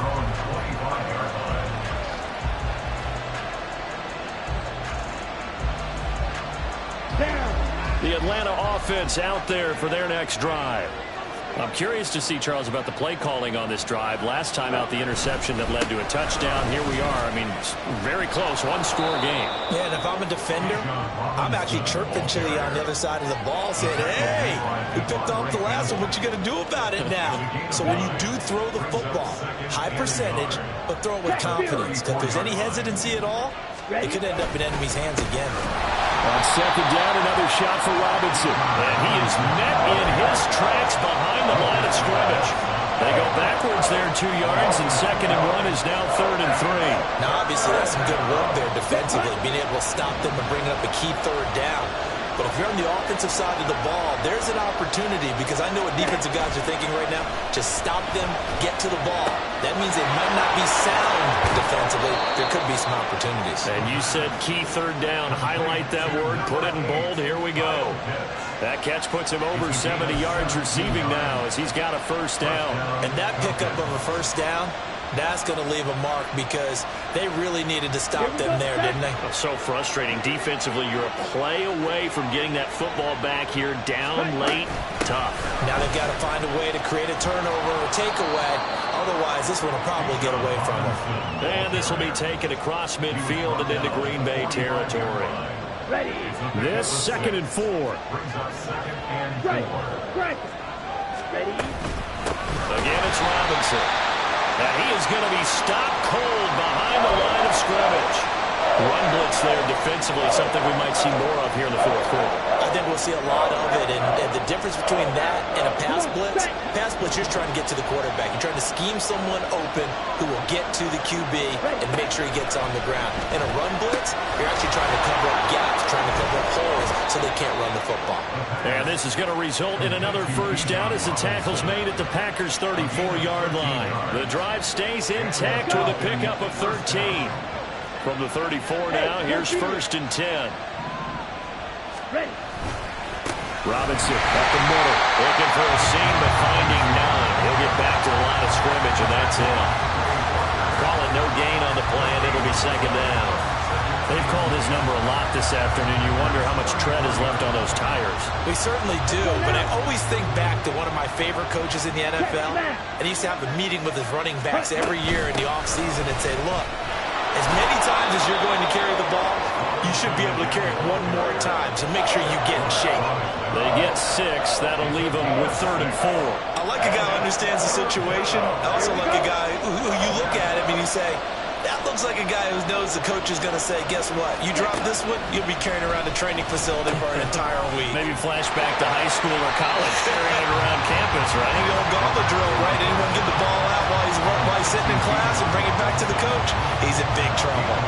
The Atlanta offense out there for their next drive. I'm curious to see, Charles, about the play calling on this drive. Last time out, the interception that led to a touchdown. Here we are. I mean, it's very close, one-score game. Yeah, and if I'm a defender, I'm actually chirping to you on the other side of the ball, saying, hey, we picked off the last one. What you going to do about it now? So when you do throw the football, high percentage, but throw it with confidence. If there's any hesitancy at all, it could end up in enemy's hands again. On second down, another shot for Robinson. And he is met in his tracks behind the line of scrimmage. They go backwards there 2 yards, and 2nd and 1 is now 3rd and 3. Now, obviously, that's some good work there defensively, being able to stop them and bring up a key 3rd down. But if you're on the offensive side of the ball, there's an opportunity, because I know what defensive guys are thinking right now. Just stop them, get to the ball. That means they might not be sound defensively. There could be some opportunities. And you said key 3rd down. Highlight that word. Put it in bold. Here we go. That catch puts him over 70 yards receiving now as he's got a 1st down. And that pickup of a 1st down, that's going to leave a mark, because they really needed to stop them there, didn't they? So frustrating. Defensively, you're a play away from getting that football back here. Down late, tough. Now they've got to find a way to create a turnover or takeaway. Otherwise, this one will probably get away from them. And this will be taken across midfield and into Green Bay territory. Ready. This 2nd and 4. Right. Ready. Again, it's Robinson. And he is going to be stopped cold behind the line of scrimmage. Run blitz there defensively, something we might see more of here in the 4th quarter. I think we'll see a lot of it, and the difference between that and a pass blitz, you're just trying to get to the quarterback. You're trying to scheme someone open who will get to the QB and make sure he gets on the ground. In a run blitz, you're actually trying to cover up gaps, trying to cover up holes so they can't run the football. And this is going to result in another 1st down as the tackle's made at the Packers' 34-yard line. The drive stays intact with a pickup of 13. From the 34 now, here's 1st and 10. Ready. Robinson up the middle, looking for a seam, but finding none. He'll get back to the line of scrimmage, and that's it. Call it no gain on the play, and it'll be 2nd down. They've called his number a lot this afternoon. You wonder how much tread is left on those tires. We certainly do, but I always think back to one of my favorite coaches in the NFL, and he used to have a meeting with his running backs every year in the offseason and say, look, as many times as you're going to carry the ball, you should be able to carry it one more time, so make sure you get in shape. They get 6. That'll leave them with 3rd and 4. I like a guy who understands the situation. I also like a guy who you look at him and you say, that looks like a guy who knows the coach is going to say, guess what? You drop this one, you'll be carrying around a training facility for an entire week. Maybe flashback to high school or college, carrying it around campus, right? The old gauntlet drill, right? Anyone give the ball out while he's sitting in class and bring it back to the coach? He's in big trouble.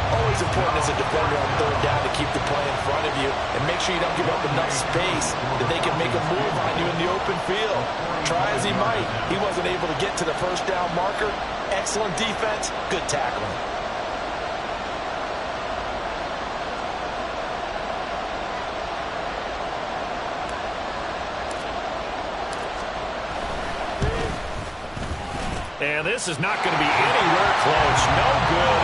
Always important as a defender on 3rd down to keep the play in front of you and make sure you don't give up enough space that they can make a move on you in the open field. Try as he might, he wasn't able to get to the 1st down marker. Excellent defense, good tackling. And this is not going to be anywhere close. No good.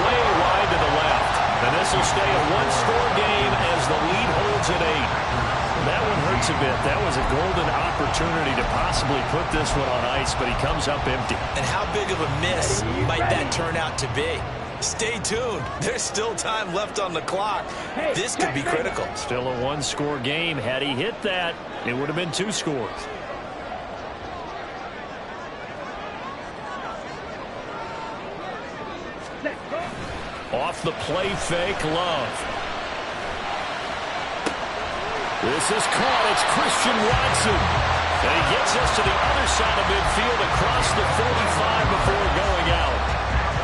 Way wide to the left. And this will stay a 1-score game as the lead holds at 8. That one hurts a bit. That was a golden opportunity to possibly put this one on ice, but he comes up empty. And how big of a miss might that turn out to be? Stay tuned. There's still time left on the clock. This could be critical. Still a 1-score game. Had he hit that, it would have been 2 scores. Off the play fake, Love. This is caught. It's Christian Watson. And he gets us to the other side of midfield across the 45 before going out.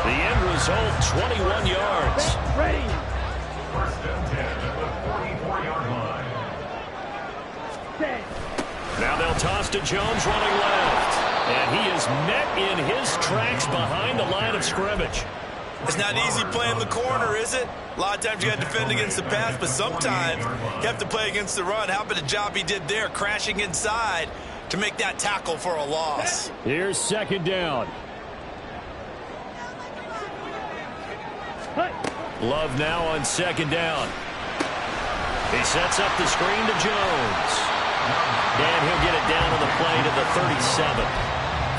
The end result, 21 yards. Ready. 1st and 10 at the 44-yard line. Now they'll toss to Jones running left. And he is met in his tracks behind the line of scrimmage. It's not easy playing the corner, is it? A lot of times you got to defend against the pass, but sometimes you have to play against the run. How about the job he did there, crashing inside to make that tackle for a loss? Here's 2nd down. Love now on 2nd down. He sets up the screen to Jones. And he'll get it down on the play to the 37.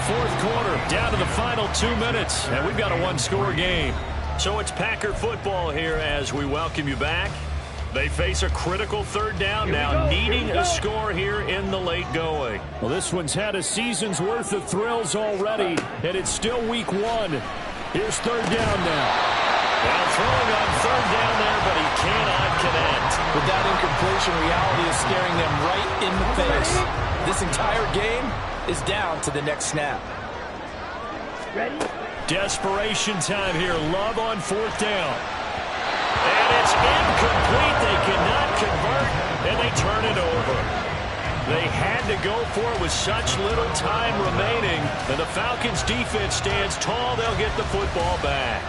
Fourth quarter, down to the final 2 minutes, and we've got a one-score game. So it's Packer football here as we welcome you back. They face a critical third down now, needing a score here in the late going. Well, this one's had a season's worth of thrills already, and it's still week one. Here's third down now. Well, throwing on third down there, but he cannot connect. With that incompletion, reality is staring them right in the face. This entire game is down to the next snap. Ready? Desperation time here. Love on fourth down. And it's incomplete. They cannot convert, and they turn it over. They had to go for it with such little time remaining. And the Falcons' defense stands tall. They'll get the football back.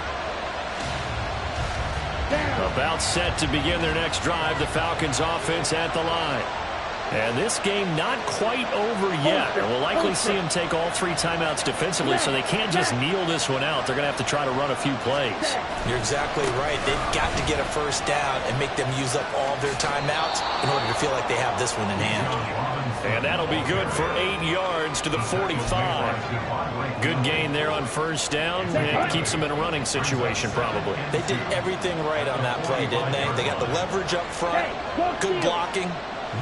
About set to begin their next drive. The Falcons' offense at the line. And this game not quite over yet. We'll likely see them take all three timeouts defensively, so they can't just kneel this one out. They're going to have to try to run a few plays. You're exactly right. They've got to get a first down and make them use up all their timeouts in order to feel like they have this one in hand. And that'll be good for 8 yards to the 45. Good gain there on first down. It keeps them in a running situation probably. They did everything right on that play, didn't they? They got the leverage up front, good blocking.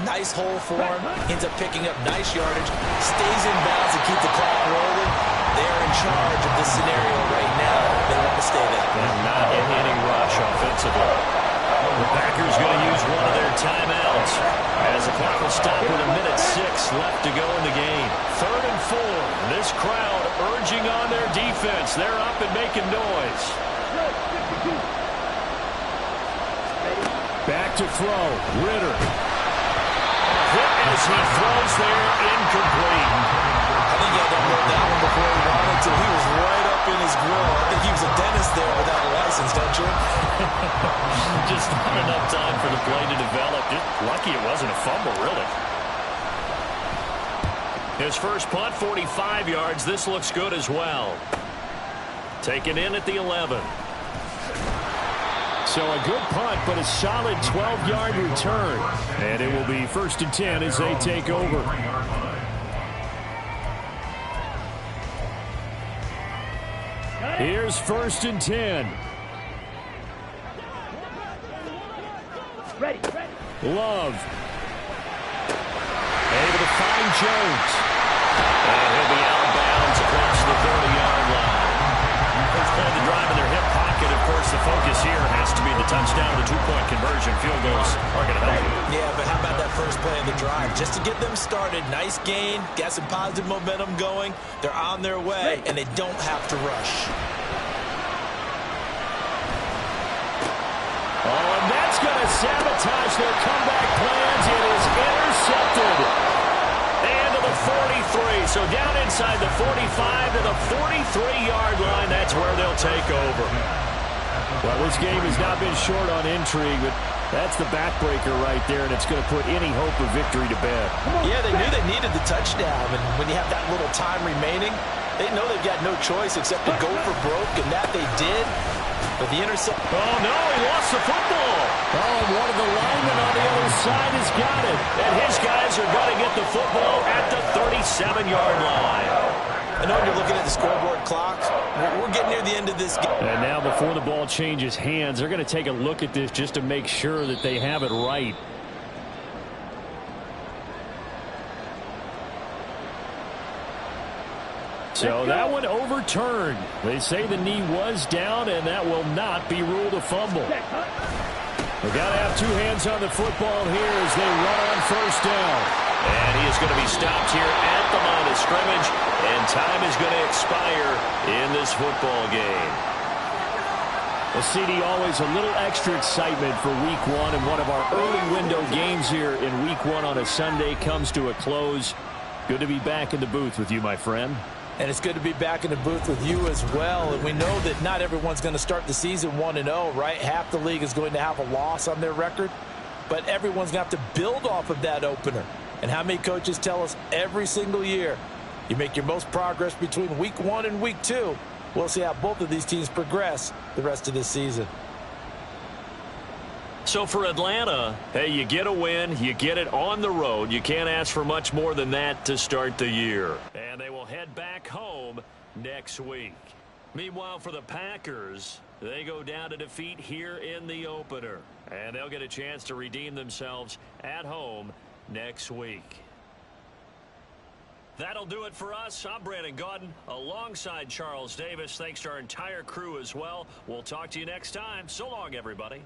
Nice hole for him. Ends up picking up nice yardage. Stays in bounds to keep the clock rolling. They're in charge of this scenario right now. They want to stay there. And not in any rush offensively. The Packers going to use one of their timeouts as the clock will stop with 1:06 left to go in the game. 3rd and 4. This crowd urging on their defense. They're up and making noise. Back to throw. Ritter. Hit as he throws there, incomplete. I think he had to hold that one before he wanted to. He was right up in his grill. I think he was a dentist there without a license, don't you? Just not enough time for the play to develop. Just lucky it wasn't a fumble, really. His first punt, 45 yards. This looks good as well. Taken in at the 11. So a good punt, but a solid 12-yard return. And it will be 1st and 10 as they take over. Here's 1st and 10. Ready. Love. Able to find Jones. And he'll be out of bounds across the 30-yard line. First play of the drive in their hip pocket. Of course, the focus here has to be the touchdown, the two-point conversion. Field goals are going to help you. Yeah, but how about that first play of the drive? Just to get them started, nice gain, got some positive momentum going. They're on their way, and they don't have to rush. Oh, and that's going to sabotage their comeback plans. It is intercepted. And to the 43. So down inside the 45 to the 43-yard line. That's where they'll take over. Well, this game has not been short on intrigue, but that's the backbreaker right there, and it's going to put any hope of victory to bed. Yeah, they knew they needed the touchdown, and when you have that little time remaining, they know they've got no choice except to go for broke, and that they did. But the intercept. Oh, no, he lost the football. Oh, and one of the linemen on the other side has got it. And his guys are going to get the football at the 37-yard line. I know when you're looking at the scoreboard clock, we're getting near the end of this game. And now before the ball changes hands, they're going to take a look at this just to make sure that they have it right. So that one overturned. They say the knee was down, and that will not be ruled a fumble. They've got to have two hands on the football here as they run on first down. And he is going to be stopped here at the line of scrimmage, and time is going to expire in this football game. Well, CD, always a little extra excitement for Week 1, and one of our early window games here in Week 1 on a Sunday comes to a close. Good to be back in the booth with you, my friend. And it's good to be back in the booth with you as well. And we know that not everyone's going to start the season 1-0, right? Half the league is going to have a loss on their record. But everyone's going to have to build off of that opener. And how many coaches tell us every single year, you make your most progress between Week 1 and Week 2. We'll see how both of these teams progress the rest of this season. So for Atlanta, hey, you get a win, you get it on the road. You can't ask for much more than that to start the year. And they will head back home next week. Meanwhile, for the Packers, they go down to defeat here in the opener. And they'll get a chance to redeem themselves at home next week. That'll do it for us. I'm Brandon Gaudin alongside Charles Davis. Thanks to our entire crew as well. We'll talk to you next time. So long, everybody.